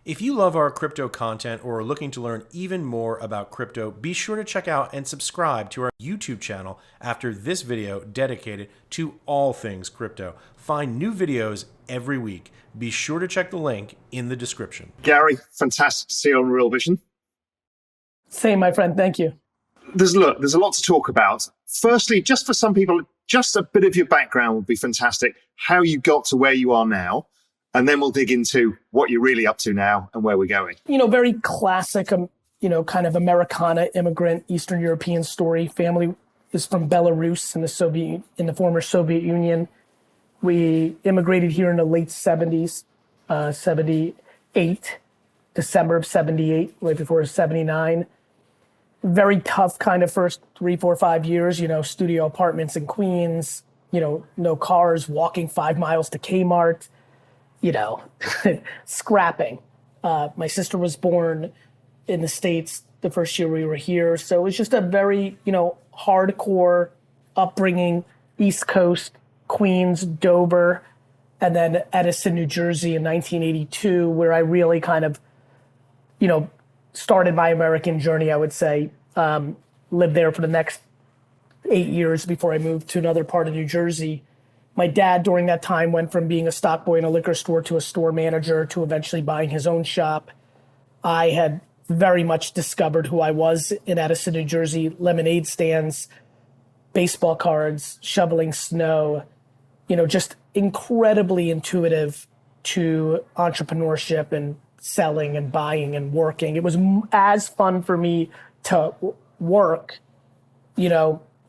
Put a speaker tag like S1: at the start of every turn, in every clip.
S1: If you love our crypto content or are looking to learn even more about crypto, be sure to check out and subscribe to our YouTube channel after this video dedicated to all things crypto. Find new videos every week. Be sure to check the link in the description.
S2: Gary, fantastic to see you on Real Vision.
S3: Same, my friend. Thank you.
S2: There's a lot to talk about. Firstly, just for some people, just a bit of your background would be fantastic. How you got to where you are now. And then we'll dig into what you're really up to now and where we're going.
S3: Very classic, kind of Americana immigrant Eastern European story. Family is from Belarus in the former Soviet Union. We immigrated here in the late 70s, 78, December of 78, right before 79. Very tough kind of first 3, 4, 5 years, studio apartments in Queens, no cars, walking 5 miles to Kmart. Scrapping. My sister was born in the States the first year we were here. So it was just a very, hardcore upbringing, East Coast, Queens, Dover, and then Edison, New Jersey in 1982, where I really kind of, started my American journey, I would say. Lived there for the next 8 years before I moved to another part of New Jersey. My dad during that time went from being a stock boy in a liquor store to a store manager to eventually buying his own shop. I had very much discovered who I was in Edison, New Jersey, lemonade stands, baseball cards, shoveling snow, just incredibly intuitive to entrepreneurship and selling and buying and working. It was as fun for me to work,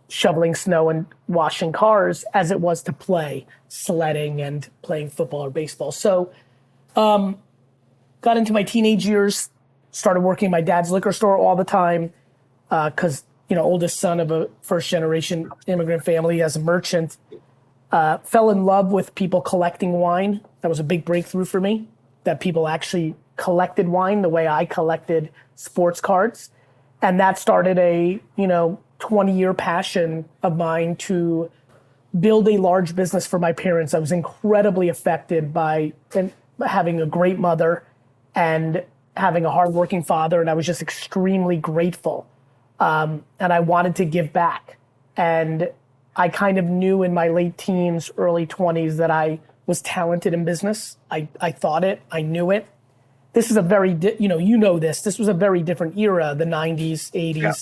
S3: shoveling snow and washing cars as it was to play sledding and playing football or baseball. So got into my teenage years, started working in my dad's liquor store all the time because, oldest son of a first generation immigrant family as a merchant. Fell in love with people collecting wine. That was a big breakthrough for me, that people actually collected wine the way I collected sports cards. And that started a, 20-year passion of mine to build a large business for my parents. I was incredibly affected by having a great mother and having a hardworking father, and I was just extremely grateful. And I wanted to give back. And I kind of knew in my late teens, early 20s that I was talented in business. I thought it, I knew it. This is a very, this was a very different era, the 90s, 80s. Yeah.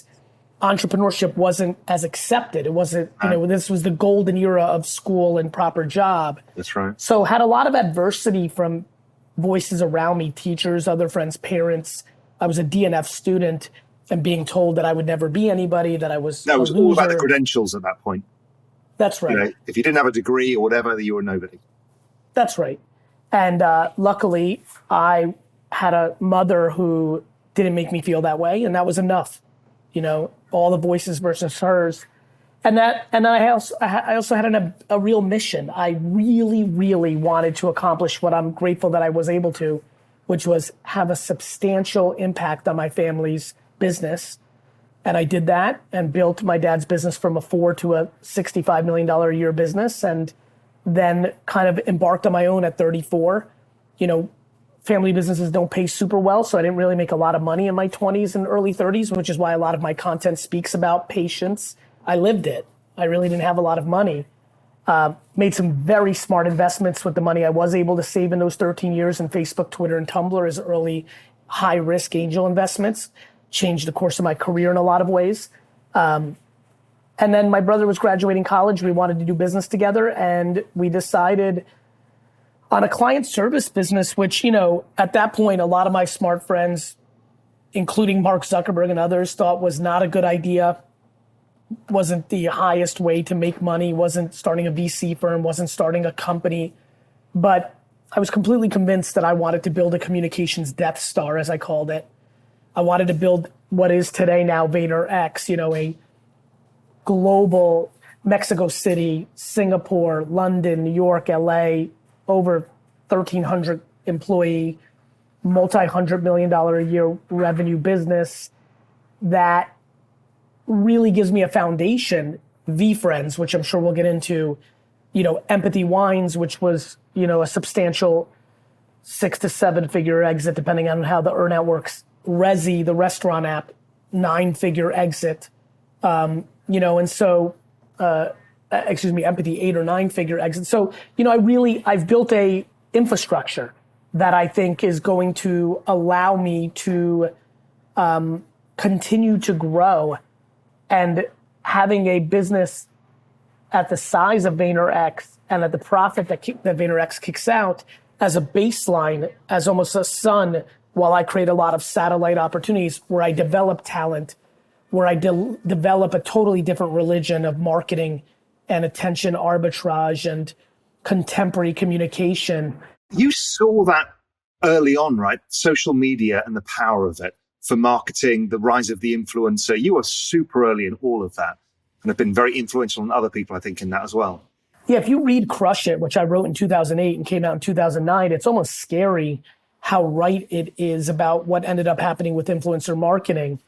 S3: Entrepreneurship wasn't as accepted. It wasn't, this was the golden era of school and proper job.
S2: That's right.
S3: So had a lot of adversity from voices around me, teachers, other friends, parents. I was a DNF student and being told that I would never be anybody, that I was
S2: No, it was all about the credentials at that point.
S3: That's right.
S2: If you didn't have a degree or whatever, you were nobody.
S3: That's right. And luckily, I had a mother who didn't make me feel that way, and that was enough. All the voices versus hers. And I also had a real mission. I really, really wanted to accomplish what I'm grateful that I was able to, which was have a substantial impact on my family's business. And I did that and built my dad's business from a $4 to a $65 million a year business, and then kind of embarked on my own at 34. Family businesses don't pay super well, so I didn't really make a lot of money in my 20s and early 30s, which is why a lot of my content speaks about patience. I lived it. I really didn't have a lot of money. Made some very smart investments with the money I was able to save in those 13 years in Facebook, Twitter, and Tumblr as early high-risk angel investments. Changed the course of my career in a lot of ways. And then my brother was graduating college. We wanted to do business together, and we decided on a client service business, which, at that point, a lot of my smart friends, including Mark Zuckerberg and others, thought was not a good idea, wasn't the highest way to make money, wasn't starting a VC firm, wasn't starting a company. But I was completely convinced that I wanted to build a communications Death Star, as I called it. I wanted to build what is today now VaynerX, a global Mexico City, Singapore, London, New York, LA, over 1,300 employee, multi-$100 million a year revenue business that really gives me a foundation. VFriends, which I'm sure we'll get into, Empathy Wines, which was, a substantial 6 to 7 figure exit, depending on how the earnout works. Resi, the restaurant app, 9-figure exit. And so, Empathy, 8 or 9-figure exit. So, I've built a infrastructure that I think is going to allow me to continue to grow, and having a business at the size of VaynerX and at the profit that VaynerX kicks out as a baseline, as almost a sun, while I create a lot of satellite opportunities where I develop talent, where I develop a totally different religion of marketing and attention arbitrage and contemporary communication.
S2: You saw that early on, right? Social media and the power of it for marketing, the rise of the influencer. You were super early in all of that and have been very influential on other people, I think, in that as well.
S3: Yeah, if you read Crush It, which I wrote in 2008 and came out in 2009, it's almost scary how right it is about what ended up happening with influencer marketing.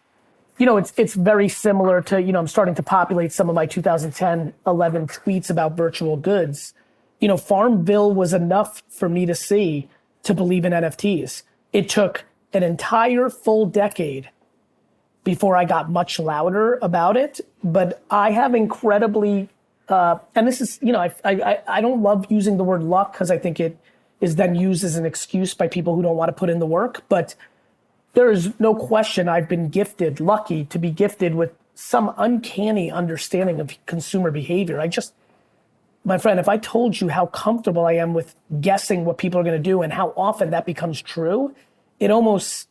S3: It's very similar to, I'm starting to populate some of my 2010, 11 tweets about virtual goods. Farmville was enough for me to see to believe in NFTs. It took an entire full decade before I got much louder about it, but I have incredibly, and this is, I don't love using the word luck because I think it is then used as an excuse by people who don't want to put in the work, but there is no question I've been lucky to be gifted with some uncanny understanding of consumer behavior. My friend, if I told you how comfortable I am with guessing what people are going to do and how often that becomes true, it almost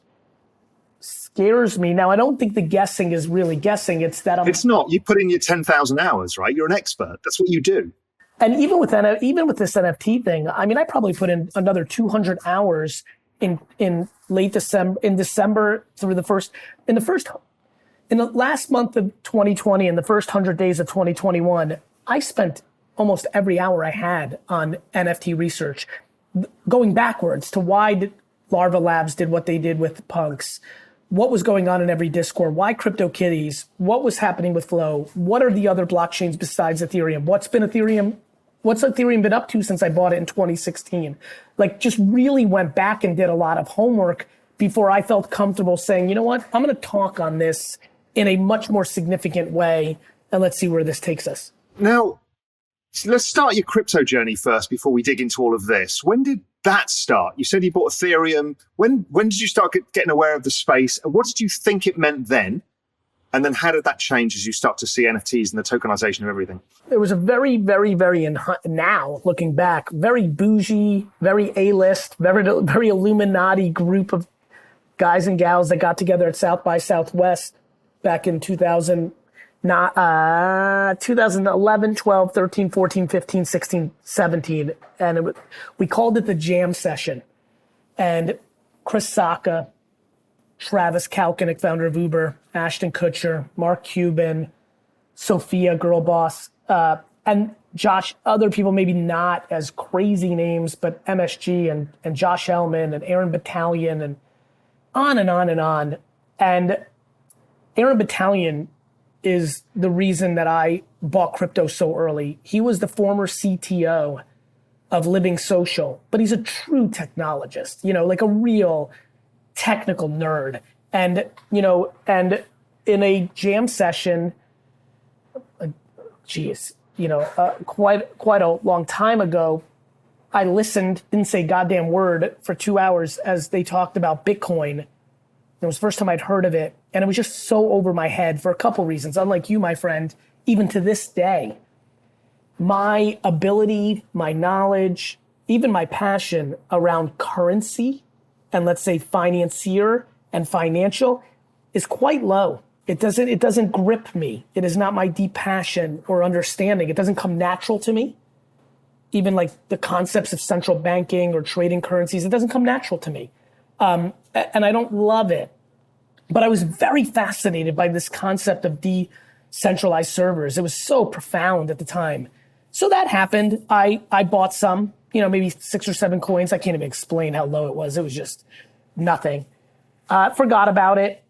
S3: scares me. Now, I don't think the guessing is really guessing. It's that
S2: It's not. You put in your 10,000 hours, right? You're an expert. That's what you do.
S3: And even with this NFT thing, I probably put in another 200 hours in late December, in the last month of 2020 and the first 100 days of 2021, I spent almost every hour I had on NFT research, going backwards to why Larva Labs did what they did with punks, what was going on in every Discord, why CryptoKitties, what was happening with Flow, what are the other blockchains besides Ethereum, what's Ethereum been up to since I bought it in 2016? Just really went back and did a lot of homework before I felt comfortable saying, you know what, I'm going to talk on this in a much more significant way, and let's see where this takes us.
S2: Now, let's start your crypto journey first before we dig into all of this. When did that start? You said you bought Ethereum. When did you start getting aware of the space? And what did you think it meant then? And then how did that change as you start to see NFTs and the tokenization of everything?
S3: It was a very, very, very, now looking back, very bougie, very A-list, very Illuminati group of guys and gals that got together at South by Southwest back in 2011, 12, 13, 14, 15, 16, 17. And we called it the Jam Session. And Chris Sacca, Travis Kalanick, founder of Uber, Ashton Kutcher, Mark Cuban, Sophia Girlboss, and Josh, other people maybe not as crazy names, but MSG and Josh Ellman and Aaron Battalion and on and on and on. And Aaron Battalion is the reason that I bought crypto so early. He was the former CTO of Living Social, but he's a true technologist, a real technical nerd. And, and in a jam session, quite a long time ago, I listened, didn't say a goddamn word for 2 hours as they talked about Bitcoin. It was the first time I'd heard of it. And it was just so over my head for a couple reasons. Unlike you, my friend, even to this day, my ability, my knowledge, even my passion around currency and let's say financier and financial is quite low. It doesn't grip me. It is not my deep passion or understanding. It doesn't come natural to me. Even like the concepts of central banking or trading currencies, it doesn't come natural to me. And I don't love it. But I was very fascinated by this concept of decentralized servers. It was so profound at the time. So that happened. I bought some, maybe 6 or 7 coins. I can't even explain how low it was. It was just nothing. Forgot about it.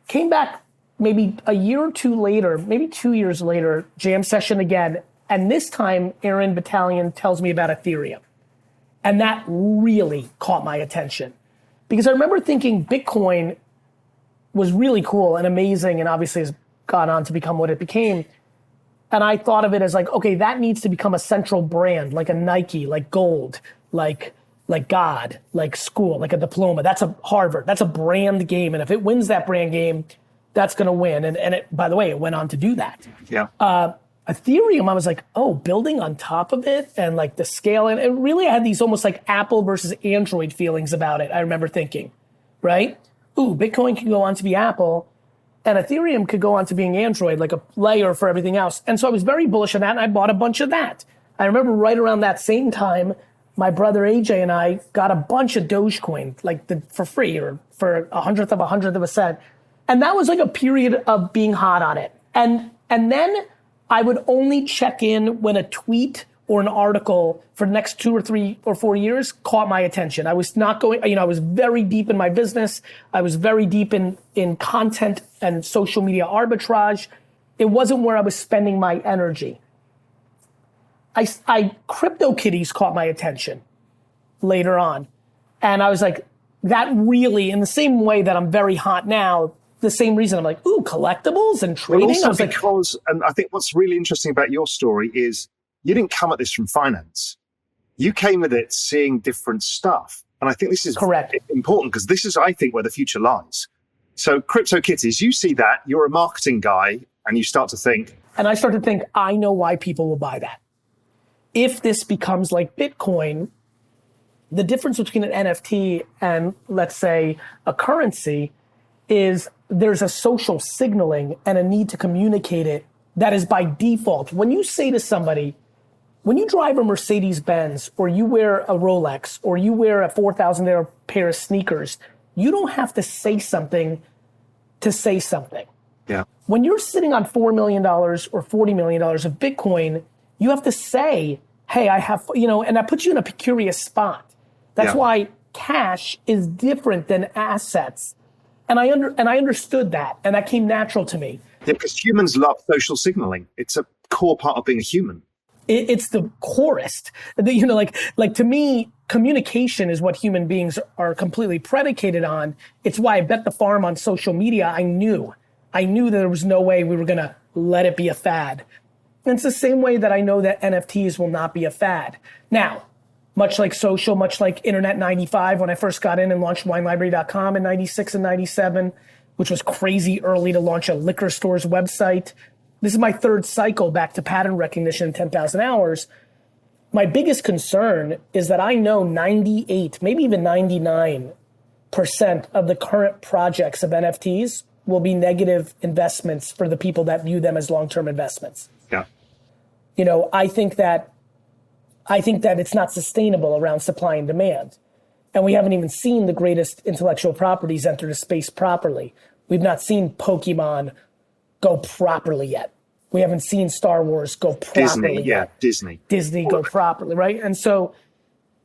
S3: Came back maybe a year or two later, maybe 2 years later, jam session again. And this time, Aaron Battalion tells me about Ethereum. And that really caught my attention because I remember thinking Bitcoin was really cool and amazing and obviously has gone on to become what it became. And I thought of it as like, okay, that needs to become a central brand, like a Nike, like gold, like God, like school, like a diploma. That's a Harvard. That's a brand game. And if it wins that brand game, that's going to win. And it, by the way, it went on to do that.
S2: Yeah.
S3: Ethereum, I was like, oh, building on top of it and like the scale. And really I had these almost like Apple versus Android feelings about it. I remember thinking, right? Ooh, Bitcoin can go on to be Apple and Ethereum could go on to being Android, like a layer for everything else. And so I was very bullish on that and I bought a bunch of that. I remember right around that same time, my brother AJ and I got a bunch of Dogecoin, like for free or for a hundredth of a cent. And that was like a period of being hot on it. And then I would only check in when a tweet or an article for the next 2 or 3 or 4 years caught my attention. I was not going, I was very deep in my business. I was very deep in content and social media arbitrage. It wasn't where I was spending my energy. CryptoKitties caught my attention later on. And I was like, that really, in the same way that I'm very hot now, the same reason I'm like, ooh, collectibles and trading.
S2: Well, also
S3: I was
S2: because, and I think what's really interesting about your story is you didn't come at this from finance. You came at it seeing different stuff. And I think this is
S3: correct.
S2: Important because this is, I think, where the future lies. So CryptoKitties, you see that, you're a marketing guy, and you start to think.
S3: And I start to think, I know why people will buy that. If this becomes like Bitcoin, the difference between an NFT and, let's say, a currency is there's a social signaling and a need to communicate it that is by default. When you say to somebody, when you drive a Mercedes-Benz or you wear a Rolex or you wear a $4,000 pair of sneakers, you don't have to say something to say something.
S2: Yeah.
S3: When you're sitting on $4 million or $40 million of Bitcoin, you have to say, hey, I have, and that puts you in a precarious spot. That's why cash is different than assets. And I understood that, and that came natural to me.
S2: Yeah, because humans love social signaling. It's a core part of being a human.
S3: It's the corest. Like to me, communication is what human beings are completely predicated on. It's why I bet the farm on social media. I knew that there was no way we were going to let it be a fad. And it's the same way that I know that NFTs will not be a fad. Now, much like social, much like Internet 95, when I first got in and launched WineLibrary.com in 96 and 97, which was crazy early to launch a liquor store's website. This is my third cycle back to pattern recognition in 10,000 hours. My biggest concern is that I know 98, maybe even 99% of the current projects of NFTs will be negative investments for the people that view them as long-term investments.
S2: Yeah.
S3: I think that it's not sustainable around supply and demand. And we haven't even seen the greatest intellectual properties enter the space properly. We've not seen Pokemon go properly yet. We haven't seen Star Wars go properly yet. Disney go properly, right? And so,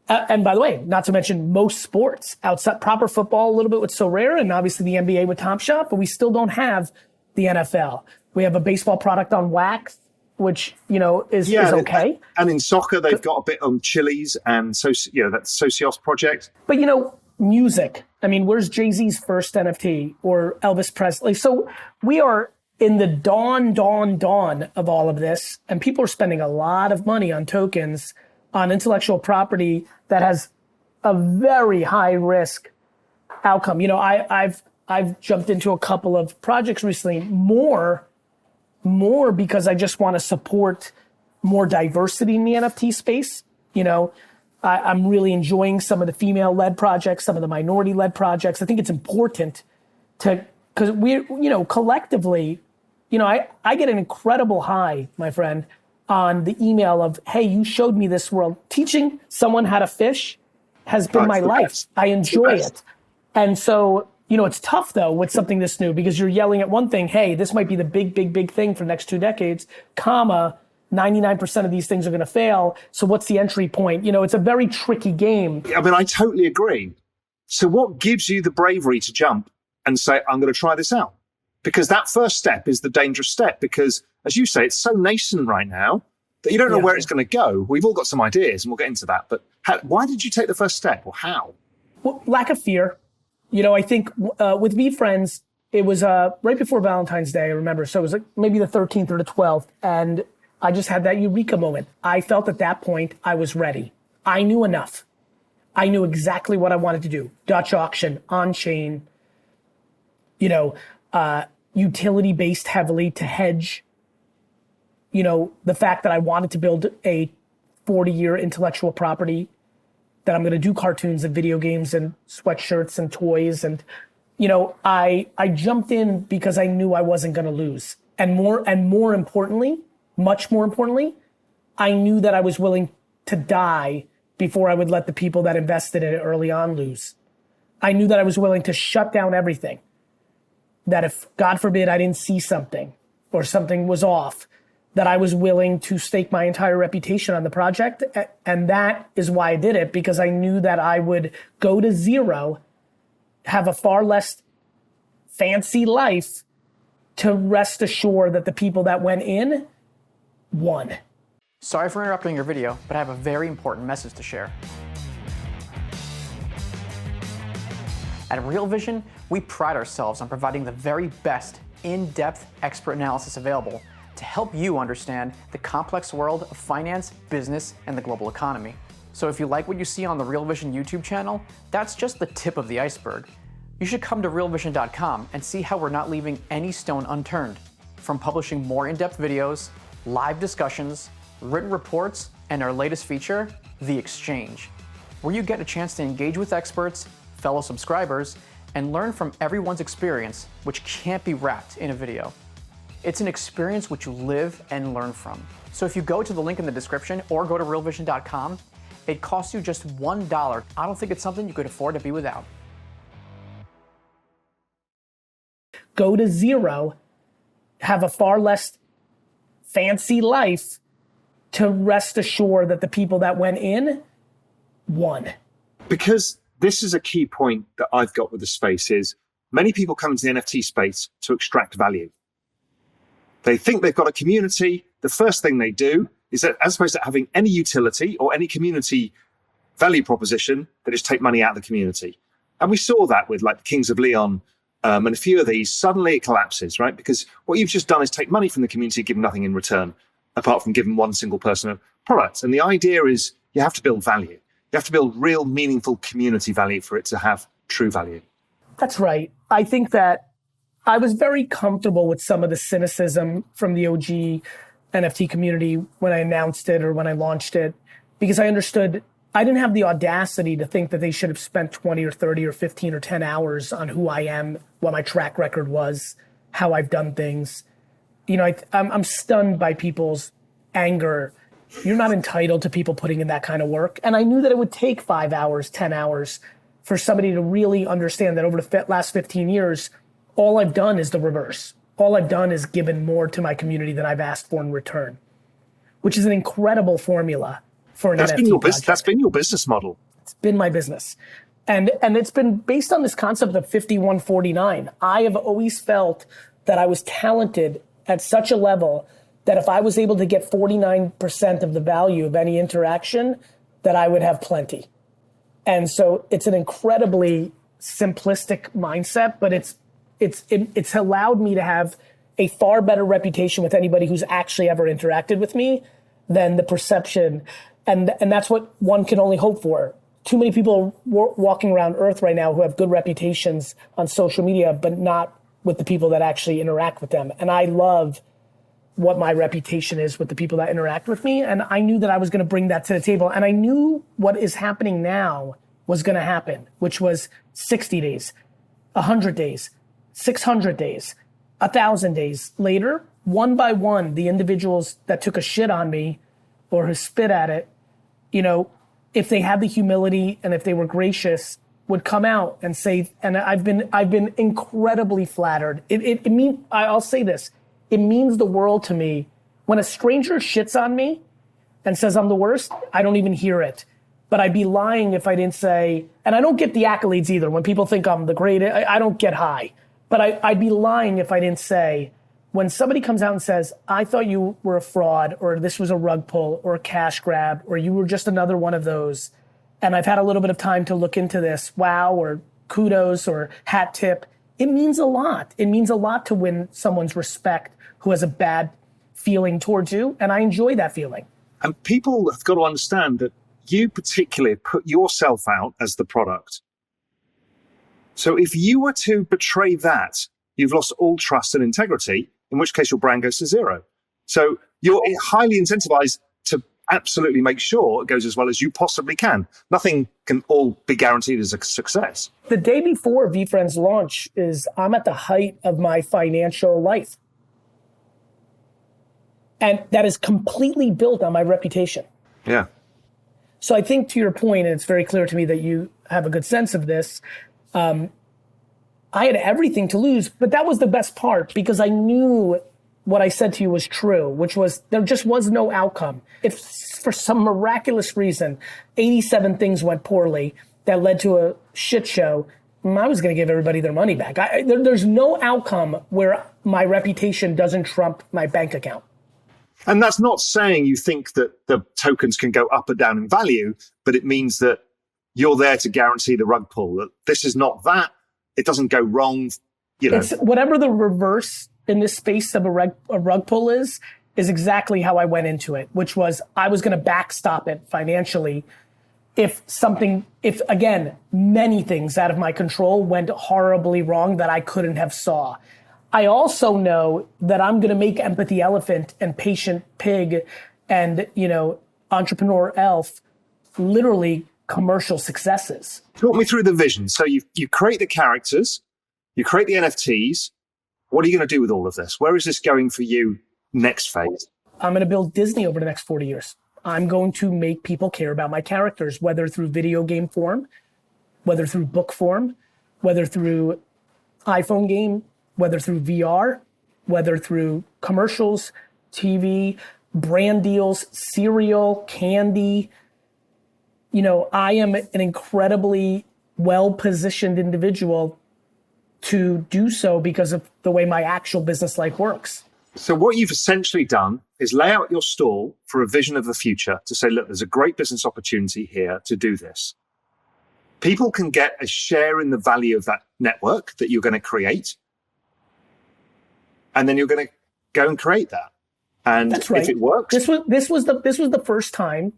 S3: and by the way, not to mention most sports, outside proper football a little bit with Sorare and obviously the NBA with Top Shot, but we still don't have the NFL. We have a baseball product on wax, which, is okay.
S2: And in soccer, they've got a bit on Chili's and that Socios project.
S3: But, music. I mean, where's Jay-Z's first NFT or Elvis Presley? So we are in the dawn of all of this, and people are spending a lot of money on tokens, on intellectual property that has a very high risk outcome. I've jumped into a couple of projects recently, more because I just want to support more diversity in the NFT space. I'm really enjoying some of the female-led projects, some of the minority-led projects. I think it's important because collectively, I get an incredible high, my friend, on the email of, hey, you showed me this world. Teaching someone how to fish has been my life. Best. I enjoy it. And so, it's tough though with something this new because you're yelling at one thing, hey, this might be the big thing for the next 2 decades, 99% of these things are going to fail. So what's the entry point? It's a very tricky game.
S2: I mean, I totally agree. So what gives you the bravery to jump and say, I'm going to try this out? Because that first step is the dangerous step because, as you say, it's so nascent right now. that you don't know
S3: Yeah.
S2: where it's going to go. We've all got some ideas, and we'll get into that. But why did you take the first step, or how?
S3: Well, lack of fear. I think with VeeFriends, it was right before Valentine's Day, I remember. So it was like maybe the 13th or the 12th. And I just had that eureka moment. I felt at that point I was ready. I knew enough. I knew exactly what I wanted to do. Dutch auction, on-chain, utility-based heavily to hedge. The fact that I wanted to build a 40-year intellectual property, that I'm going to do cartoons and video games and sweatshirts and toys. And, I jumped in because I knew I wasn't going to lose. And more importantly, much more importantly, I knew that I was willing to die before I would let the people that invested in it early on lose. I knew that I was willing to shut down everything. That if, God forbid, I didn't see something or something was off, that I was willing to stake my entire reputation on the project. And that is why I did it, because I knew that I would go to zero, have a far less fancy life, to rest assured that the people that went in won.
S4: Sorry for interrupting your video, but I have a very important message to share. At Real Vision, we pride ourselves on providing the very best in-depth expert analysis available to help you understand the complex world of finance, business, and the global economy. So if you like what you see on the Real Vision YouTube channel, that's just the tip of the iceberg. You should come to realvision.com and see how we're not leaving any stone unturned. From publishing more in-depth videos, live discussions, written reports, and our latest feature, The Exchange, where you get a chance to engage with experts, fellow subscribers, and learn from everyone's experience, which can't be wrapped in a video. It's an experience which you live and learn from. So if you go to the link in the description or go to realvision.com, it costs you just $1. I don't think it's something you could afford to be without.
S3: Go to zero, have a far less fancy life, to rest assured that the people that went in won.
S2: Because this is a key point that I've got with the space is many people come into the NFT space to extract value. They think they've got a community. The first thing they do is that, as opposed to having any utility or any community value proposition, they just take money out of the community. And we saw that with like the Kings of Leon and a few of these. Suddenly it collapses, right? Because what you've just done is take money from the community, give nothing in return, apart from giving one single person a product. And the idea is you have to build value. You have to build real, meaningful community value for it to have true value.
S3: That's right. I think that I was very comfortable with some of the cynicism from the OG NFT community when I announced it or when I launched it, because I understood I didn't have the audacity to think that they should have spent 20 or 30 or 15 or 10 hours on who I am, what my track record was, how I've done things. I'm stunned by people's anger. You're not entitled to people putting in that kind of work. And I knew that it would take 5 hours, 10 hours for somebody to really understand that over the last 15 years, all I've done is the reverse. All I've done is given more to my community than I've asked for in return, which is an incredible formula for an NFT project.
S2: That's been your business model.
S3: It's been my business. And it's been based on this concept of 51-49. I have always felt that I was talented at such a level that if I was able to get 49% of the value of any interaction, that I would have plenty. And so it's an incredibly simplistic mindset, but it's allowed me to have a far better reputation with anybody who's actually ever interacted with me than the perception. And that's what one can only hope for. Too many people walking around Earth right now who have good reputations on social media, but not with the people that actually interact with them. And I love what my reputation is with the people that interact with me. And I knew that I was going to bring that to the table. And I knew what is happening now was going to happen, which was 60 days, 100 days, 600 days, 1,000 days later, one by one, the individuals that took a shit on me or who spit at it, if they had the humility and if they were gracious, would come out and say, and I've been incredibly flattered. I'll say this. It means the world to me when a stranger shits on me and says I'm the worst. I don't even hear it, but I'd be lying if I didn't say, and I don't get the accolades either. When people think I'm the greatest, I don't get high, but I'd be lying if I didn't say when somebody comes out and says, I thought you were a fraud, or this was a rug pull, or a cash grab, or you were just another one of those, and I've had a little bit of time to look into this, wow, or kudos, or hat tip, it means a lot. It means a lot to win someone's respect who has a bad feeling towards you, and I enjoy that feeling.
S2: And people have got to understand that you particularly put yourself out as the product. So if you were to betray that, you've lost all trust and integrity, in which case your brand goes to zero. So you're highly incentivized to absolutely make sure it goes as well as you possibly can. Nothing can all be guaranteed as a success.
S3: The day before VFriends launch I'm at the height of my financial life. And that is completely built on my reputation.
S2: Yeah.
S3: So I think, to your point, and it's very clear to me that you have a good sense of this, I had everything to lose, but that was the best part, because I knew what I said to you was true, which was there just was no outcome. If for some miraculous reason 87 things went poorly that led to a shit show, I was going to give everybody their money back. There's no outcome where my reputation doesn't trump my bank account.
S2: And that's not saying you think that the tokens can go up or down in value, but it means that you're there to guarantee the rug pull, that this is not that. It doesn't go wrong, you know.
S3: It's whatever the reverse in this space of a rug pull is exactly how I went into it, which was I was going to backstop it financially if again, many things out of my control went horribly wrong that I couldn't have saw. I also know that I'm going to make Empathy Elephant and Patient Pig and, Entrepreneur Elf literally commercial successes.
S2: Talk me through the vision. So you create the characters, you create the NFTs. What are you going to do with all of this? Where is this going for you next phase?
S3: I'm going to build Disney over the next 40 years. I'm going to make people care about my characters, whether through video game form, whether through book form, whether through iPhone game, whether through VR, whether through commercials, TV, brand deals, cereal, candy. I am an incredibly well-positioned individual to do so because of the way my actual business life works.
S2: So what you've essentially done is lay out your stall for a vision of the future to say, look, there's a great business opportunity here to do this. People can get a share in the value of that network that you're going to create. And then you're going to go and create that. And
S3: that's right.
S2: If it works.
S3: This was the first time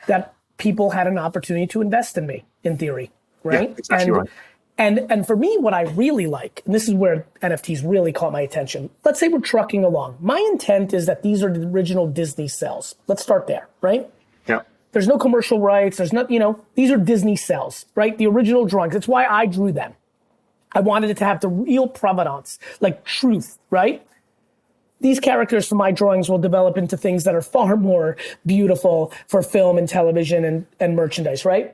S3: that people had an opportunity to invest in me, in theory, right?
S2: Yeah, exactly right.
S3: And for me, what I really like, and this is where NFTs really caught my attention. Let's say we're trucking along. My intent is that these are the original Disney cells. Let's start there, right?
S2: Yeah.
S3: There's no commercial rights. There's not, these are Disney cells, right? The original drawings. That's why I drew them. I wanted it to have the real provenance, like truth, right? These characters from my drawings will develop into things that are far more beautiful for film and television and merchandise, right?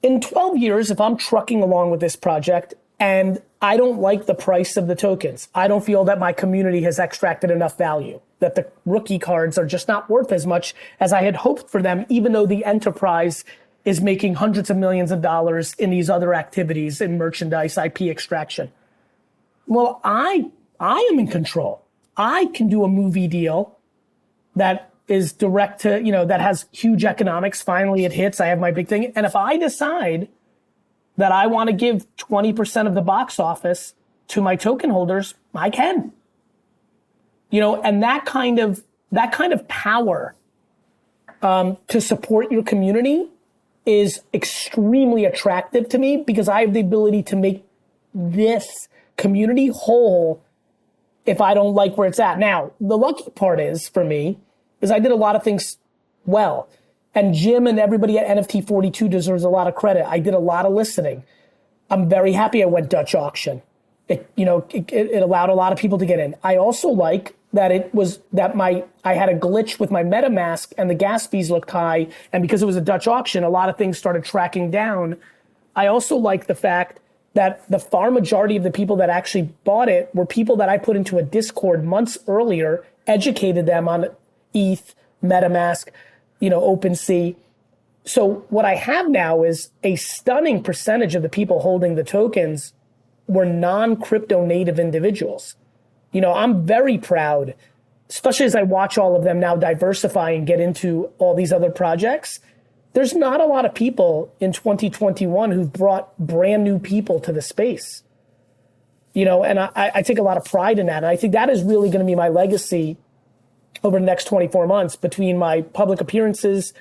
S3: In 12 years, if I'm trucking along with this project and I don't like the price of the tokens, I don't feel that my community has extracted enough value, that the rookie cards are just not worth as much as I had hoped for them, even though the enterprise is making hundreds of millions of dollars in these other activities in merchandise, IP extraction. Well, I am in control. I can do a movie deal that is direct to, that has huge economics. Finally, it hits. I have my big thing. And if I decide that I want to give 20% of the box office to my token holders, I can. And that kind of power to support your community is extremely attractive to me, because I have the ability to make this community whole if I don't like where it's at. Now, the lucky part is, for me, is I did a lot of things well. And Jim and everybody at NFT 42 deserves a lot of credit. I did a lot of listening. I'm very happy I went Dutch auction. It allowed a lot of people to get in. I also like that I had a glitch with my MetaMask and the gas fees looked high. And because it was a Dutch auction, a lot of things started tracking down. I also like the fact that the far majority of the people that actually bought it were people that I put into a Discord months earlier, educated them on ETH, MetaMask, OpenSea. So what I have now is a stunning percentage of the people holding the tokens were non-crypto native individuals. I'm very proud, especially as I watch all of them now diversify and get into all these other projects. There's not a lot of people in 2021 who've brought brand new people to the space. And I take a lot of pride in that. And I think that is really going to be my legacy over the next 24 months, between my public appearances,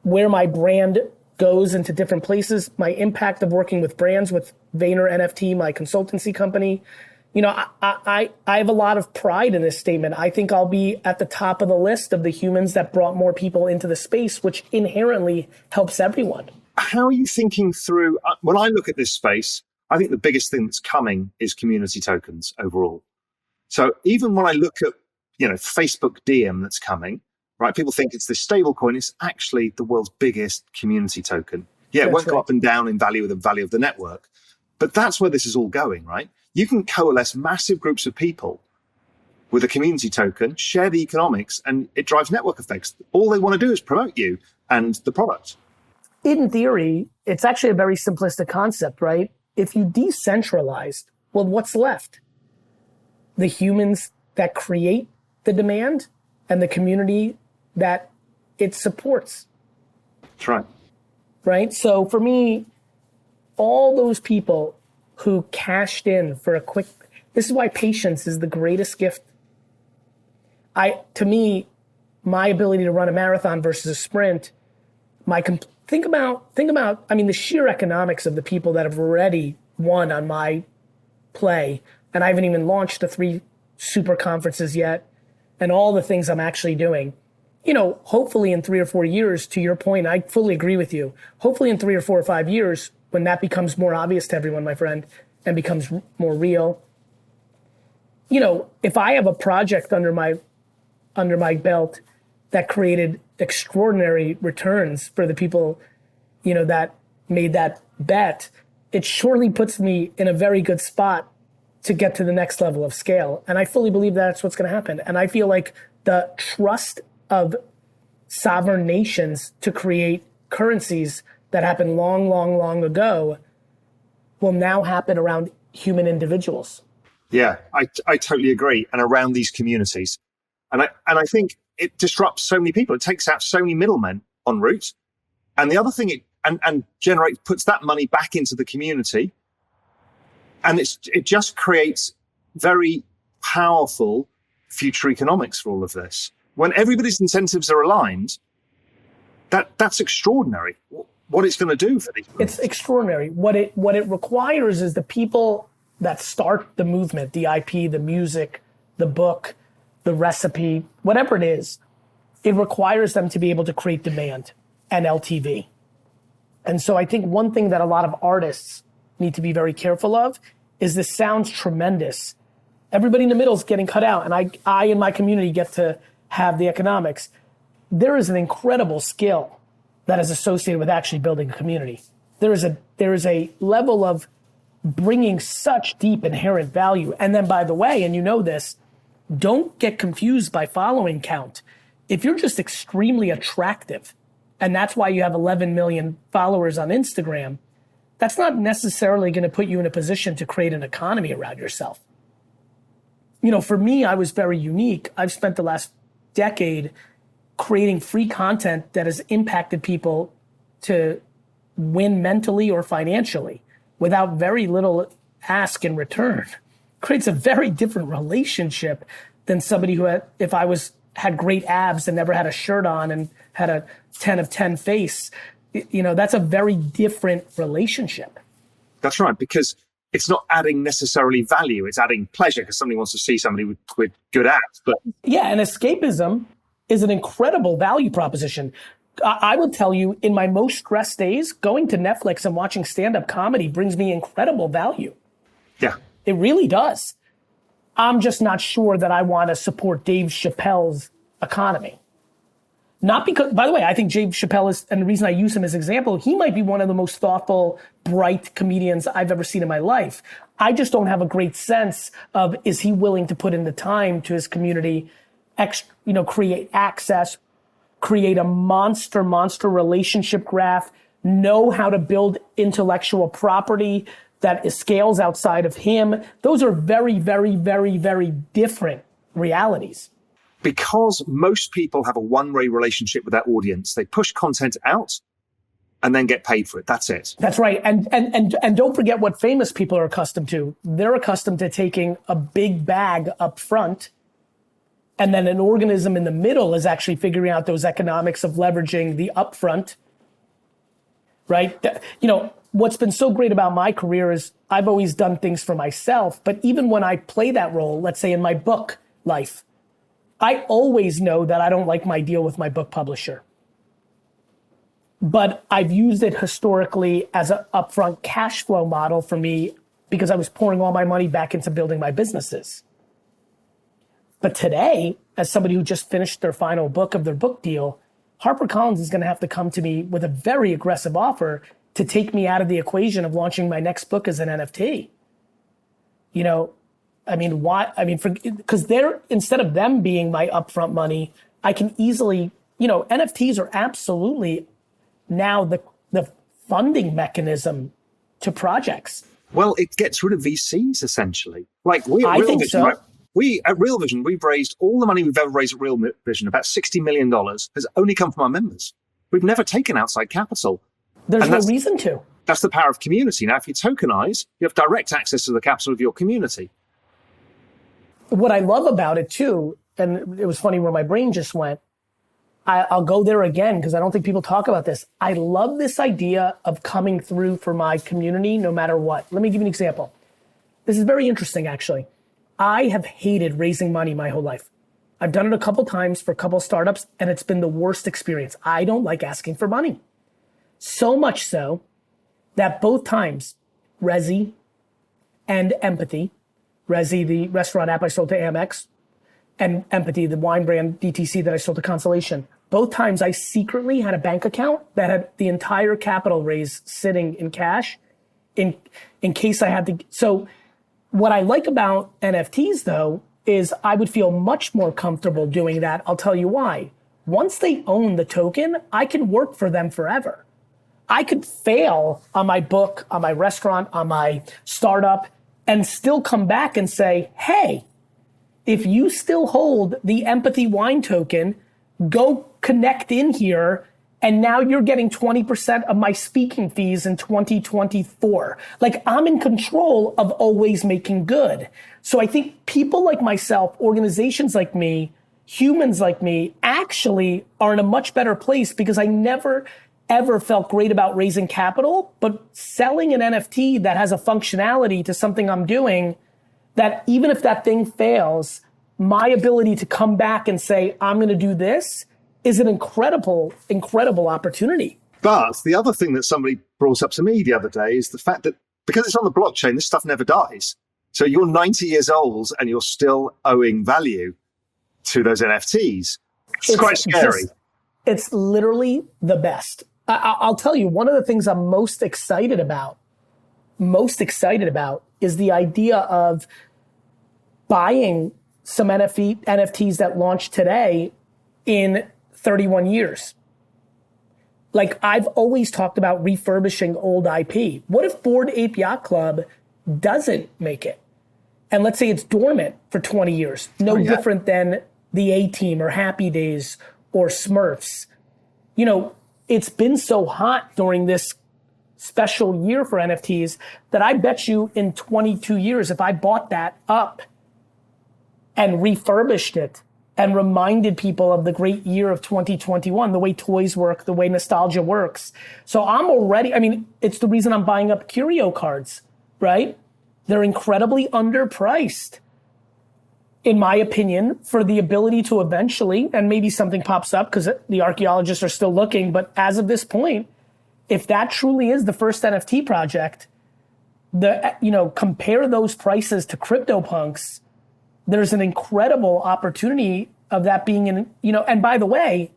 S3: where my brand goes into different places, my impact of working with brands with Vayner NFT, my consultancy company. I have a lot of pride in this statement. I think I'll be at the top of the list of the humans that brought more people into the space, which inherently helps everyone.
S2: How are you thinking through, when I look at this space, I think the biggest thing that's coming is community tokens overall. So even when I look at, Facebook DM that's coming, right? People think it's this stable coin. It's actually the world's biggest community token. Yeah, it won't go up and down in value with the value of the network, but that's where this is all going, right? You can coalesce massive groups of people with a community token, share the economics, and it drives network effects. All they want to do is promote you and the product.
S3: In theory, it's actually a very simplistic concept, right? If you decentralized, well, what's left? The humans that create the demand and the community that it supports.
S2: That's right.
S3: Right? So for me, all those people who cashed in for a quick, this is why patience is the greatest gift. To me, my ability to run a marathon versus a sprint, think about, the sheer economics of the people that have already won on my play, and I haven't even launched the 3 super conferences yet, and all the things I'm actually doing. Hopefully in 3 or 4 years, to your point, I fully agree with you. Hopefully in 3 or 4 or 5 years, when that becomes more obvious to everyone, my friend, and becomes more real, if I have a project under my belt that created extraordinary returns for the people, that made that bet, it surely puts me in a very good spot to get to the next level of scale. And I fully believe that's what's going to happen. And I feel like the trust of sovereign nations to create currencies that happened long, long, long ago will now happen around human individuals.
S2: Yeah, I totally agree. And around these communities. And I think it disrupts so many people. It takes out so many middlemen en route. And the other thing, puts that money back into the community. And it just creates very powerful future economics for all of this. When everybody's incentives are aligned, that's extraordinary. What it's going to do for these people.
S3: It's extraordinary. What it requires is the people that start the movement, the IP, the music, the book, the recipe, whatever it is, it requires them to be able to create demand and LTV. And so I think one thing that a lot of artists need to be very careful of is this sounds tremendous. Everybody in the middle is getting cut out, and I in my community get to have the economics. There is an incredible skill that is associated with actually building a community. There is a level of bringing such deep inherent value. And then, by the way, and you know this, don't get confused by following count. If you're just extremely attractive, and that's why you have 11 million followers on Instagram, that's not necessarily going to put you in a position to create an economy around yourself. For me, I was very unique. I've spent the last decade creating free content that has impacted people to win mentally or financially without very little ask in return. Creates a very different relationship than somebody who had great abs and never had a shirt on and had a 10 of 10 face. That's a very different relationship.
S2: That's right, because it's not adding necessarily value. It's adding pleasure because somebody wants to see somebody with good abs. But
S3: yeah, and escapism is an incredible value proposition. I will tell you, in my most stressed days, going to Netflix and watching stand-up comedy brings me incredible value.
S2: Yeah.
S3: It really does. I'm just not sure that I want to support Dave Chappelle's economy. Not because, by the way, I think Dave Chappelle is, and the reason I use him as an example, he might be one of the most thoughtful, bright comedians I've ever seen in my life. I just don't have a great sense of, is he willing to put in the time to his community, create access, create a monster relationship graph, know how to build intellectual property, that scales outside of him. Those are very, very, very, very different realities.
S2: Because most people have a one-way relationship with their audience. They push content out and then get paid for it. That's it.
S3: That's right. And don't forget what famous people are accustomed to. They're accustomed to taking a big bag up front, and then an organism in the middle is actually figuring out those economics of leveraging the upfront, right? You know, what's been so great about my career is I've always done things for myself, but even when I play that role, let's say in my book life, I always know that I don't like my deal with my book publisher. But I've used it historically as an upfront cash flow model for me because I was pouring all my money back into building my businesses. But today, as somebody who just finished their final book of their book deal, HarperCollins is going to have to come to me with a very aggressive offer to take me out of the equation of launching my next book as an NFT. You know, I mean, why? I mean, because they're, instead of them being my upfront money, I can easily, you know, NFTs are absolutely now the funding mechanism to projects.
S2: Well, it gets rid of VCs essentially. Like
S3: I think so.
S2: Right? We at Real Vision, we've raised all the money we've ever raised at Real Vision, about $60 million, has only come from our members. We've never taken outside capital.
S3: There's no reason to.
S2: That's the power of community. Now, if you tokenize, you have direct access to the capital of your community.
S3: What I love about it too, and it was funny where my brain just went, I'll go there again because I don't think people talk about this. I love this idea of coming through for my community no matter what. Let me give you an example. This is very interesting, actually. I have hated raising money my whole life. I've done it a couple times for a couple startups, and it's been the worst experience. I don't like asking for money. So much so that both times, Resi and Empathy, Resi, the restaurant app I sold to Amex, and Empathy, the wine brand DTC that I sold to Constellation, both times I secretly had a bank account that had the entire capital raise sitting in cash in case I had to. So what I like about NFTs though, is I would feel much more comfortable doing that. I'll tell you why. Once they own the token, I can work for them forever. I could fail on my book, on my restaurant, on my startup, and still come back and say, hey, if you still hold the Empathy wine token, go connect in here, and now you're getting 20% of my speaking fees in 2024. Like, I'm in control of always making good. So I think people like myself, organizations like me, humans like me, actually are in a much better place because I never, ever felt great about raising capital, but selling an NFT that has a functionality to something I'm doing, that even if that thing fails, my ability to come back and say, I'm going to do this is an incredible, incredible opportunity.
S2: But the other thing that somebody brought up to me the other day is the fact that because it's on the blockchain, this stuff never dies. So you're 90 years old and you're still owing value to those NFTs. It's quite scary.
S3: It's literally the best. I'll tell you, one of the things I'm most excited about is the idea of buying some NFTs that launch today in 31 years. Like, I've always talked about refurbishing old IP. What if Bored Ape Yacht Club doesn't make it? And let's say it's dormant for 20 years. No different than the A-Team or Happy Days or Smurfs. You know, it's been so hot during this special year for NFTs that I bet you in 22 years, if I bought that up and refurbished it and reminded people of the great year of 2021, the way toys work, the way nostalgia works. So I'm already, I mean, it's the reason I'm buying up curio cards, right? They're incredibly underpriced, in my opinion, for the ability to eventually, and maybe something pops up because the archaeologists are still looking, but as of this point, if that truly is the first NFT project, compare those prices to CryptoPunks, there's an incredible opportunity of that being and by the way,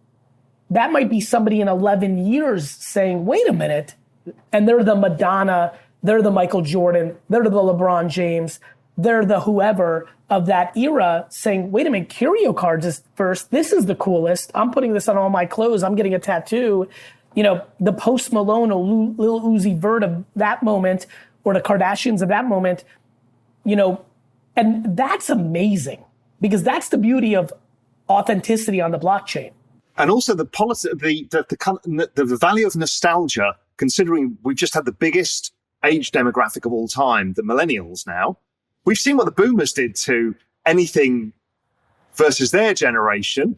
S3: that might be somebody in 11 years saying, wait a minute, and they're the Madonna, they're the Michael Jordan, they're the LeBron James, they're the whoever of that era saying, wait a minute, curio cards is first, this is the coolest, I'm putting this on all my clothes, I'm getting a tattoo, the Post Malone or Lil Uzi Vert of that moment, or the Kardashians of that moment, and that's amazing because that's the beauty of authenticity on the blockchain.
S2: And also the policy, the value of nostalgia, considering we've just had the biggest age demographic of all time, the millennials now. We've seen what the boomers did to anything versus their generation.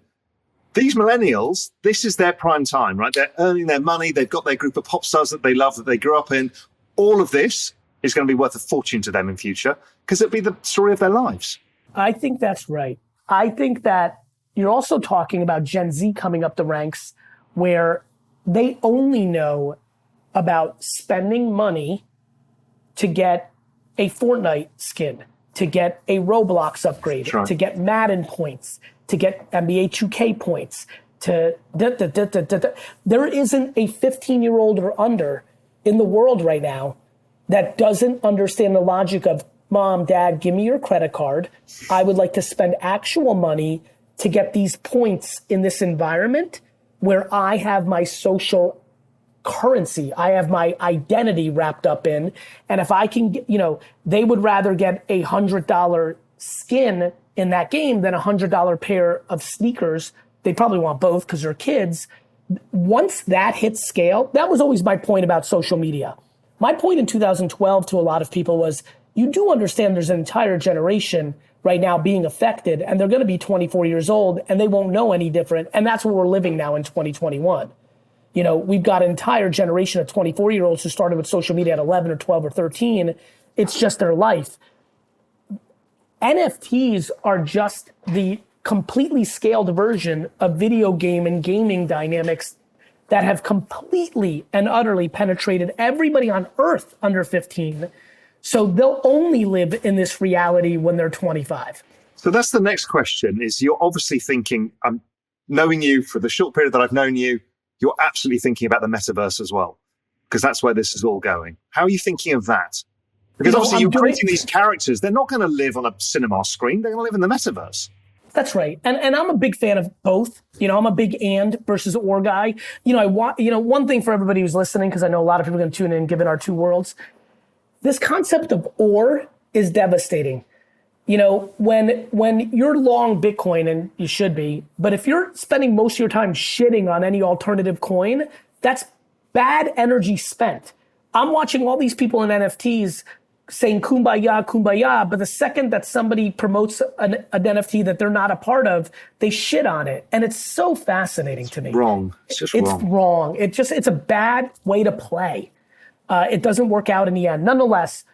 S2: These millennials, this is their prime time, right? They're earning their money. They've got their group of pop stars that they love, that they grew up in. All of this is going to be worth a fortune to them in future because it'll be the story of their lives.
S3: I think that's right. I think that you're also talking about Gen Z coming up the ranks where they only know about spending money to get a Fortnite skin, to get a Roblox upgrade,
S2: Sure.
S3: to get Madden points, to get NBA 2K points, There isn't a 15-year-old or under in the world right now that doesn't understand the logic of, Mom, Dad, give me your credit card. I would like to spend actual money to get these points in this environment where I have my social currency, I have my identity wrapped up in. And if I can, they would rather get a $100 skin in that game than a $100 pair of sneakers. They probably want both because they're kids. Once that hits scale, that was always my point about social media. My point in 2012 to a lot of people was, you do understand there's an entire generation right now being affected, and they're going to be 24 years old, and they won't know any different. And that's where we're living now in 2021. We've got an entire generation of 24-year-olds who started with social media at 11 or 12 or 13. It's just their life. NFTs are just the completely scaled version of video game and gaming dynamics that have completely and utterly penetrated everybody on Earth under 15. So they'll only live in this reality when they're 25.
S2: So that's the next question is you're obviously thinking, knowing you for the short period that I've known you, you're absolutely thinking about the metaverse as well, because that's where this is all going. How are you thinking of that? Because obviously you're creating these characters. They're not going to live on a cinema screen. They're going to live in the metaverse.
S3: That's right. And I'm a big fan of both. I'm a big and versus or guy. I want, one thing for everybody who's listening, because I know a lot of people are going to tune in given our two worlds. This concept of or is devastating. When you're long Bitcoin, and you should be, but if you're spending most of your time shitting on any alternative coin, that's bad energy spent. I'm watching all these people in NFTs saying kumbaya, kumbaya, but the second that somebody promotes an NFT that they're not a part of, they shit on it. And it's so fascinating to me.
S2: Wrong. It's just
S3: It's
S2: wrong.
S3: wrong. It's a bad way to play. It doesn't work out in the end. Nonetheless,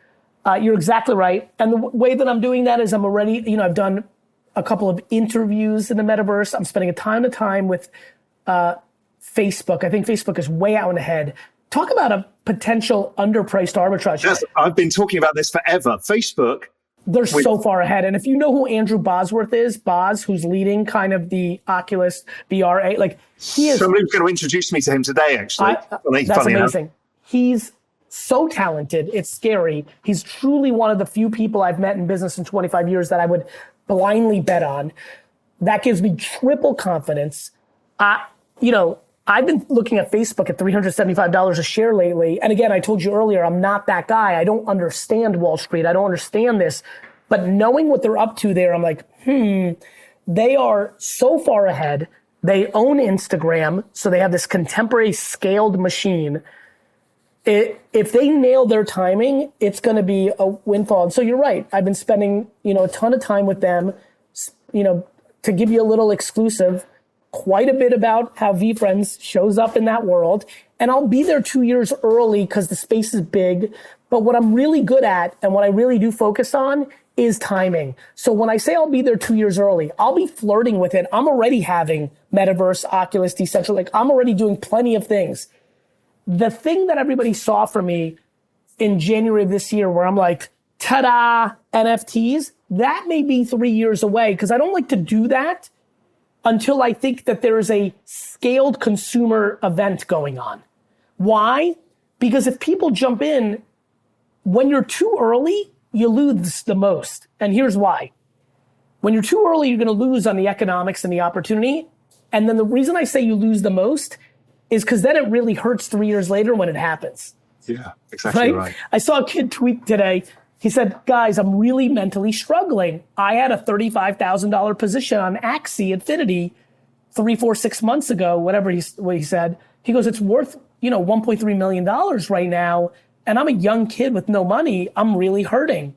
S3: you're exactly right. And the way that I'm doing that is I'm already, I've done a couple of interviews in the metaverse. I'm spending a ton of time with Facebook. I think Facebook is way out and ahead. Talk about a potential underpriced arbitrage.
S2: Yes, I've been talking about this forever. Facebook.
S3: They're so far ahead. And if you know who Andrew Bosworth is, who's leading kind of the Oculus VR, he is.
S2: Somebody's going to introduce me to him today, actually.
S3: That's amazing. He's so talented. It's scary. He's truly one of the few people I've met in business in 25 years that I would blindly bet on. That gives me triple confidence. I've been looking at Facebook at $375 a share lately. And again, I told you earlier, I'm not that guy. I don't understand Wall Street. I don't understand this. But knowing what they're up to there, I'm like, they are so far ahead. They own Instagram. So they have this contemporary scaled machine. If they nail their timing, it's going to be a windfall. And so you're right. I've been spending, a ton of time with them, to give you a little exclusive, quite a bit about how VFriends shows up in that world. And I'll be there 2 years early because the space is big. But what I'm really good at and what I really do focus on is timing. So when I say I'll be there 2 years early, I'll be flirting with it. I'm already having Metaverse, Oculus, Decentral. I'm already doing plenty of things. The thing that everybody saw from me in January of this year where I'm like, ta-da, NFTs, that may be 3 years away because I don't like to do that until I think that there is a scaled consumer event going on. Why? Because if people jump in, when you're too early, you lose the most. And here's why. When you're too early, you're going to lose on the economics and the opportunity. And then the reason I say you lose the most is because then it really hurts 3 years later when it happens.
S2: Yeah, exactly right.
S3: I saw a kid tweet today. He said, guys, I'm really mentally struggling. I had a $35,000 position on Axie Infinity 3, 4, 6 months ago, what he said. He goes, it's worth, $1.3 million right now. And I'm a young kid with no money. I'm really hurting.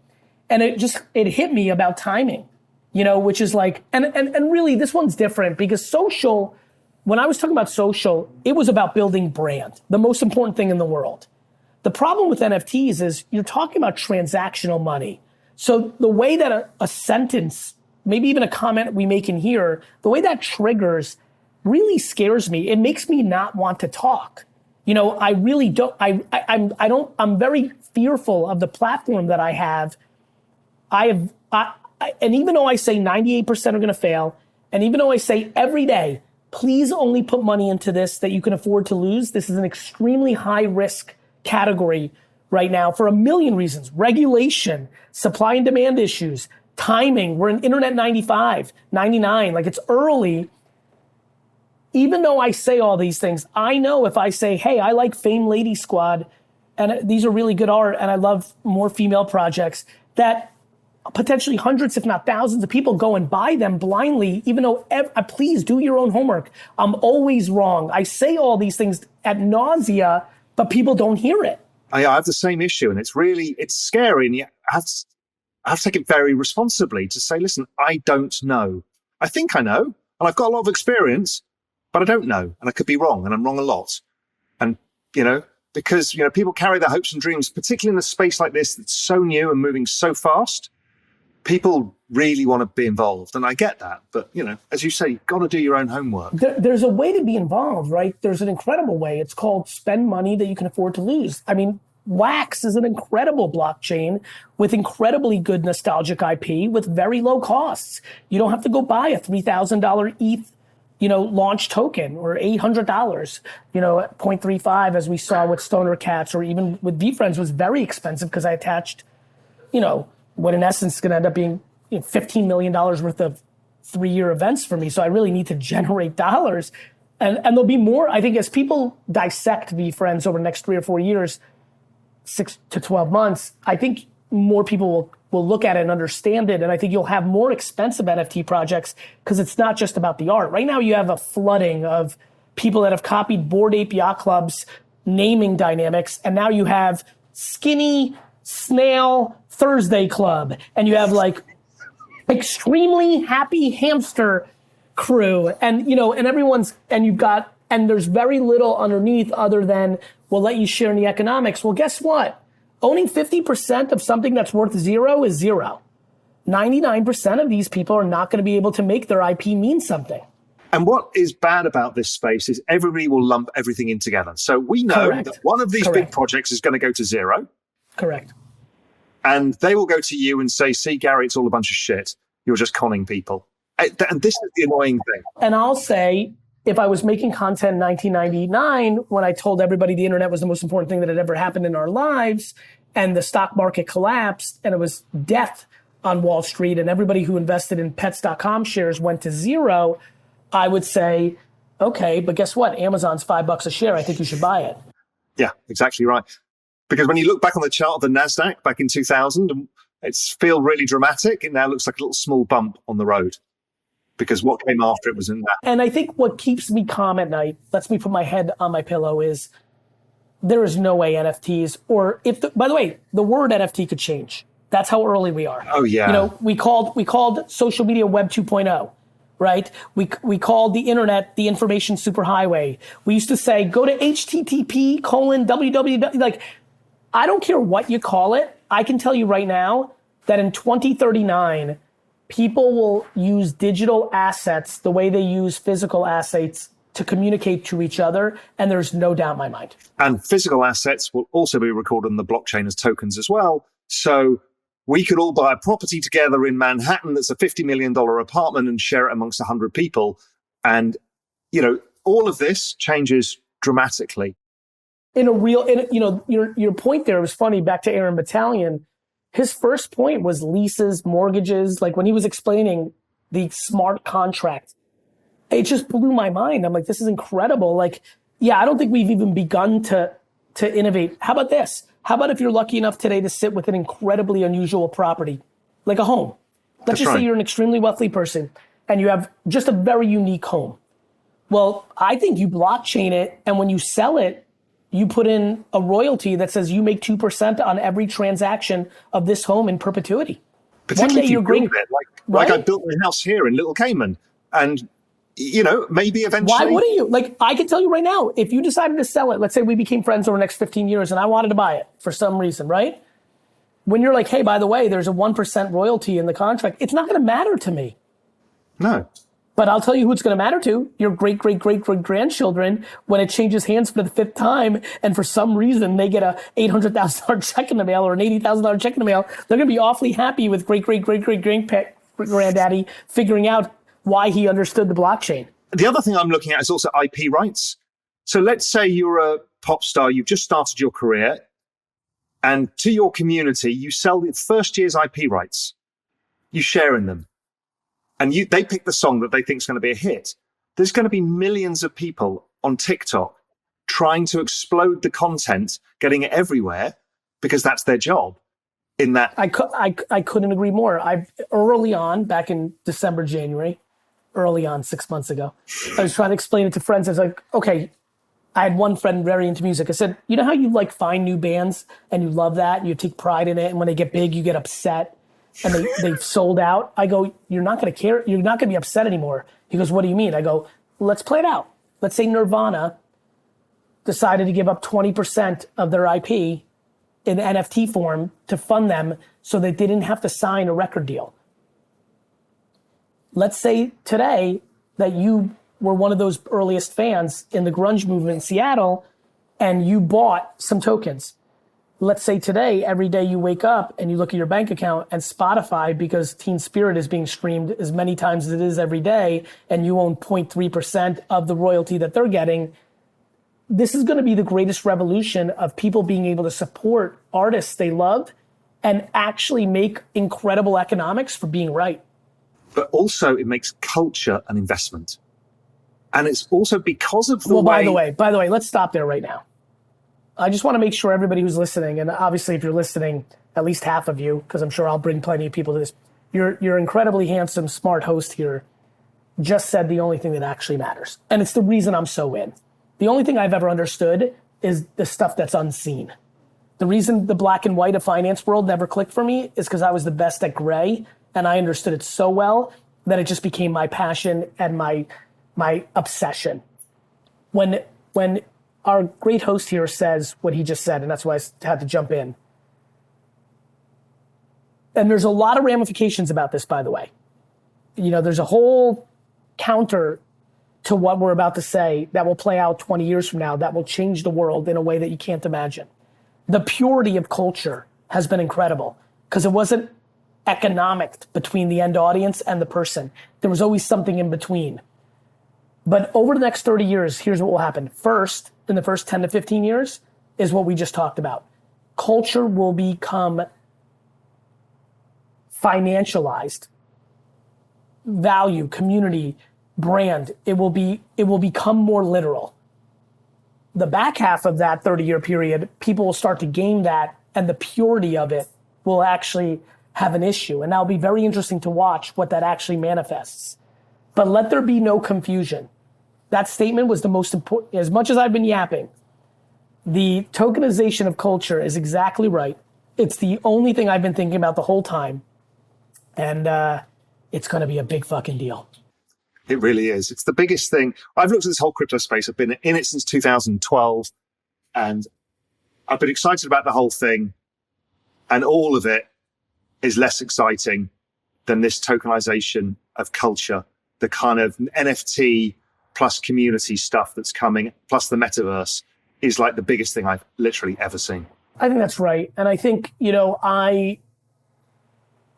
S3: And it hit me about timing, which is like, and really this one's different because social, when I was talking about social, it was about building brand, the most important thing in the world. The problem with NFTs is you're talking about transactional money. So the way that a sentence, maybe even a comment we make in here, the way that triggers really scares me. It makes me not want to talk. I really don't, I'm very fearful of the platform that I have. And even though I say 98% are gonna fail, and even though I say every day, please only put money into this that you can afford to lose, this is an extremely high risk category right now for a million reasons. Regulation, supply and demand issues, timing. We're in internet 95, 99, like it's early. Even though I say all these things, I know if I say, hey, I like Fame Lady Squad, and these are really good art, and I love more female projects, that potentially hundreds, if not thousands of people go and buy them blindly, even though, please do your own homework. I'm always wrong. I say all these things ad nausea, but people don't hear it.
S2: I have the same issue, and it's scary, and I have to take it very responsibly to say, listen, I don't know. I think I know, and I've got a lot of experience, but I don't know, and I could be wrong, and I'm wrong a lot. And, because, people carry their hopes and dreams, particularly in a space like this that's so new and moving so fast. People really want to be involved, and I get that. But, as you say, you've got to do your own homework.
S3: There's a way to be involved, right? There's an incredible way. It's called spend money that you can afford to lose. I mean, Wax is an incredible blockchain with incredibly good nostalgic IP with very low costs. You don't have to go buy a $3,000 ETH, launch token or $800, 0.35 as we saw with Stoner Cats, or even with VFriends was very expensive because I attached, what in essence is going to end up being $15 million worth of 3-year events for me. So I really need to generate dollars. And there'll be more, I think, as people dissect VFriends over the next 3 or 4 years, 6 to 12 months, I think more people will look at it and understand it. And I think you'll have more expensive NFT projects because it's not just about the art. Right now you have a flooding of people that have copied Bored Ape Yacht Club's naming dynamics. And now you have Skinny Snail Thursday Club, and you have like extremely happy hamster crew, and and there's very little underneath other than we'll let you share in the economics. Well, guess what? Owning 50% of something that's worth zero is zero. 99% of these people are not going to be able to make their IP mean something.
S2: And what is bad about this space is everybody will lump everything in together. So we know that one of these big projects is going to go to zero.
S3: Correct.
S2: And they will go to you and say, see, Gary, it's all a bunch of shit. You're just conning people. And this is the annoying thing.
S3: And I'll say, if I was making content in 1999, when I told everybody the internet was the most important thing that had ever happened in our lives, and the stock market collapsed, and it was death on Wall Street, and everybody who invested in pets.com shares went to zero, I would say, okay, but guess what? Amazon's $5 a share. I think you should buy it.
S2: Yeah, exactly right. Because when you look back on the chart of the NASDAQ back in 2000, it's feel really dramatic. It now looks like a little small bump on the road because what came after it was in that.
S3: And I think what keeps me calm at night, lets me put my head on my pillow, is there is no way NFTs, or by the way, the word NFT could change. That's how early we are.
S2: Oh, yeah.
S3: We called social media Web 2.0. Right? We called the internet the information superhighway. We used to say, go to http://www. Like, I don't care what you call it. I can tell you right now that in 2039, people will use digital assets the way they use physical assets to communicate to each other. And there's no doubt in my mind.
S2: And physical assets will also be recorded on the blockchain as tokens as well. So we could all buy a property together in Manhattan that's a $50 million apartment and share it amongst 100 people. And, all of this changes dramatically. Your point there was funny. Back to Aaron Battalion, his first point was leases, mortgages. Like when he was explaining the smart contract, it just blew my mind. I'm like, this is incredible. Like, yeah, I don't think we've even begun to
S3: to innovate. How about this? How about if you're lucky enough today to sit with an incredibly unusual property, like a home? Let's just say you're an extremely wealthy person and you have just a very unique home. Well, I think you blockchain it, and when you sell it, you put in a royalty that says you make 2% on every transaction of this home in perpetuity.
S2: Particularly if you build it, like I built my house here in Little Cayman, and maybe eventually.
S3: Why wouldn't you? Like, I can tell you right now, if you decided to sell it, let's say we became friends over the next 15 years and I wanted to buy it for some reason, right? When you're like, hey, by the way, there's a 1% royalty in the contract, it's not going to matter to me.
S2: No.
S3: But I'll tell you who it's going to matter to, your great, great, great, great grandchildren, when it changes hands for the 5th time, and for some reason they get a $800,000 check in the mail or an $80,000 check in the mail, they're going to be awfully happy with great, great, great, great, great granddaddy figuring out why he understood the blockchain.
S2: The other thing I'm looking at is also IP rights. So let's say you're a pop star, you've just started your career, and to your community, you sell the first year's IP rights. You share in them. And they pick the song that they think is going to be a hit. There's going to be millions of people on TikTok trying to explode the content, getting it everywhere, because that's their job. In that,
S3: I couldn't agree more. Early on, back in December, January, 6 months ago, I was trying to explain it to friends. I was like, okay, I had one friend very into music. I said, you know how you like find new bands and you love that and you take pride in it, and when they get big, you get upset and they've sold out? I go, you're not going to care. You're not going to be upset anymore. He goes, what do you mean? I go, let's play it out. Let's say Nirvana decided to give up 20% of their IP in NFT form to fund them so that they didn't have to sign a record deal. Let's say today that you were one of those earliest fans in the grunge movement in Seattle and you bought some tokens. Let's say today, every day you wake up and you look at your bank account and Spotify, because Teen Spirit is being streamed as many times as it is every day, and you own 0.3% of the royalty that they're getting. This is going to be the greatest revolution of people being able to support artists they love and actually make incredible economics for being right.
S2: But also it makes culture an investment. And it's also because of the
S3: By the way, let's stop there right now. I just want to make sure everybody who's listening, and obviously if you're listening, at least half of you, because I'm sure I'll bring plenty of people to this, your incredibly handsome, smart host here just said the only thing that actually matters. And it's the reason I'm so in. The only thing I've ever understood is the stuff that's unseen. The reason the black and white of finance world never clicked for me is because I was the best at gray, and I understood it so well that it just became my passion and my obsession. When our great host here says what he just said, and that's why I had to jump in. And there's a lot of ramifications about this, by the way. There's a whole counter to what we're about to say that will play out 20 years from now that will change the world in a way that you can't imagine. The purity of culture has been incredible because it wasn't economic between the end audience and the person. There was always something in between. But over the next 30 years, here's what will happen. First, in the first 10 to 15 years, is what we just talked about. Culture will become financialized. Value, community, brand, it will become more literal. The back half of that 30-year period, people will start to game that, and the purity of it will actually have an issue. And that'll be very interesting to watch what that actually manifests. But let there be no confusion. That statement was the most important. As much as I've been yapping, the tokenization of culture is exactly right. It's the only thing I've been thinking about the whole time. And it's going to be a big fucking deal.
S2: It really is. It's the biggest thing. I've looked at this whole crypto space. I've been in it since 2012, and I've been excited about the whole thing. And all of it is less exciting than this tokenization of culture, the kind of NFT plus community stuff that's coming, plus the metaverse, is like the biggest thing I've literally ever seen.
S3: I think that's right. And I think, I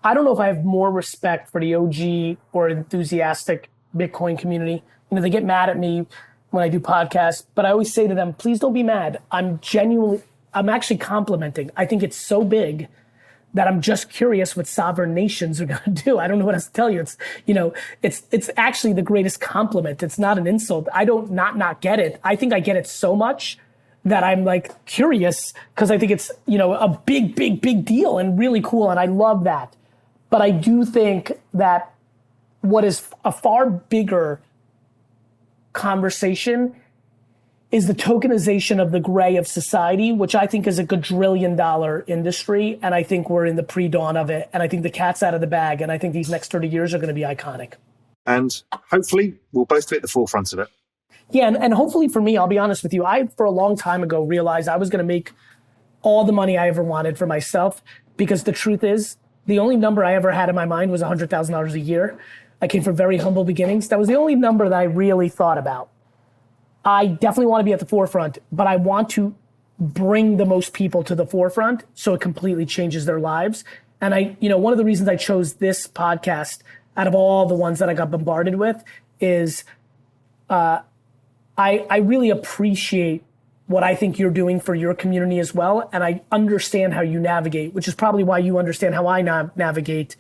S3: don't know if I have more respect for the OG or enthusiastic Bitcoin community. They get mad at me when I do podcasts, but I always say to them, please don't be mad. I'm actually complimenting. I think it's so big that I'm just curious what sovereign nations are going to do. I don't know what else to tell you. It's actually the greatest compliment. It's not an insult. I don't not get it. I think I get it so much that I'm like curious because I think it's, you know, a big, big, big deal and really cool. And I love that. But I do think that what is a far bigger conversation is the tokenization of the gray of society, which I think is a $1 industry. And I think we're in the pre-dawn of it. And I think the cat's out of the bag. And I think these next 30 years are going to be iconic.
S2: And hopefully we'll both be at the forefront of it.
S3: Yeah, and hopefully for me, I'll be honest with you, I, for a long time ago, realized I was going to make all the money I ever wanted for myself, because the truth is, the only number I ever had in my mind was $100,000 a year. I came from very humble beginnings. That was the only number that I really thought about. I definitely want to be at the forefront, but I want to bring the most people to the forefront so it completely changes their lives. And I, you know, one of the reasons I chose this podcast out of all the ones that I got bombarded with is I really appreciate what I think you're doing for your community as well. And I understand how you navigate, which is probably why you understand how I navigate.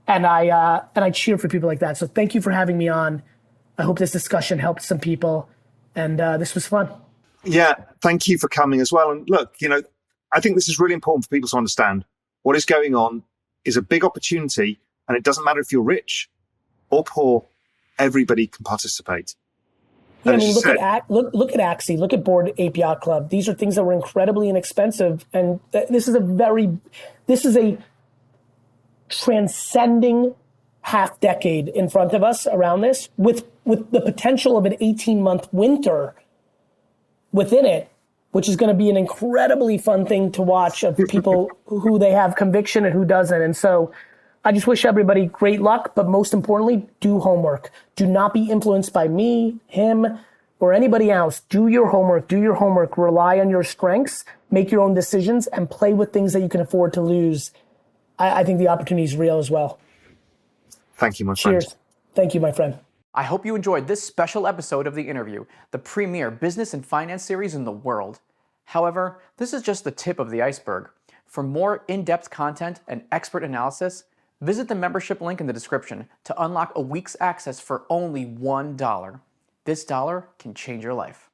S3: And I cheer for people like that. So thank you for having me on. I hope this discussion helped some people. And this was fun.
S2: Yeah, thank you for coming as well. And look, you know, I think this is really important for people to understand. What is going on is a big opportunity, and it doesn't matter if you're rich or poor, everybody can participate.
S3: Yeah, I mean, look at Axie, look at Bored Ape Yacht Club. These are things that were incredibly inexpensive, and this is a transcending half decade in front of us around this, with the potential of an 18-month winter within it, which is going to be an incredibly fun thing to watch of people who they have conviction and who doesn't. And so I just wish everybody great luck, but most importantly, do homework. Do not be influenced by me, him, or anybody else. Do your homework, rely on your strengths, make your own decisions, and play with things that you can afford to lose. I think the opportunity is real as well.
S2: Thank you, my friend.
S3: Cheers. Thank you, my friend.
S4: I hope you enjoyed this special episode of The Interview, the premier business and finance series in the world. However, this is just the tip of the iceberg. For more in-depth content and expert analysis, visit the membership link in the description to unlock a week's access for only $1. This dollar can change your life.